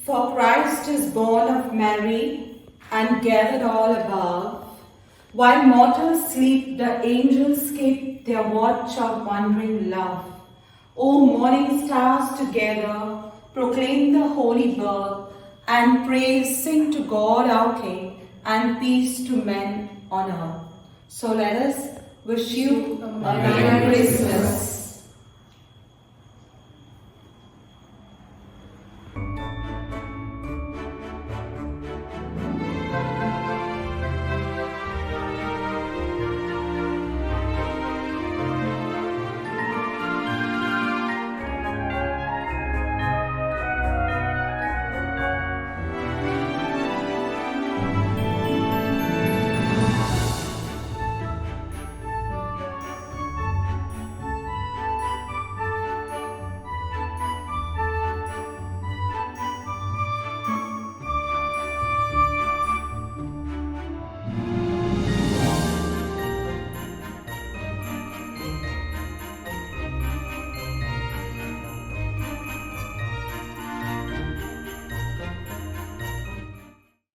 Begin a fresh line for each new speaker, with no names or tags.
For Christ is born of Mary and gathered all above. While mortals sleep, the angels keep their watch of wondering love. O morning stars together, proclaim the holy birth, and praise sing to God our King, and peace to men on earth. So let us wish you a Merry Christmas.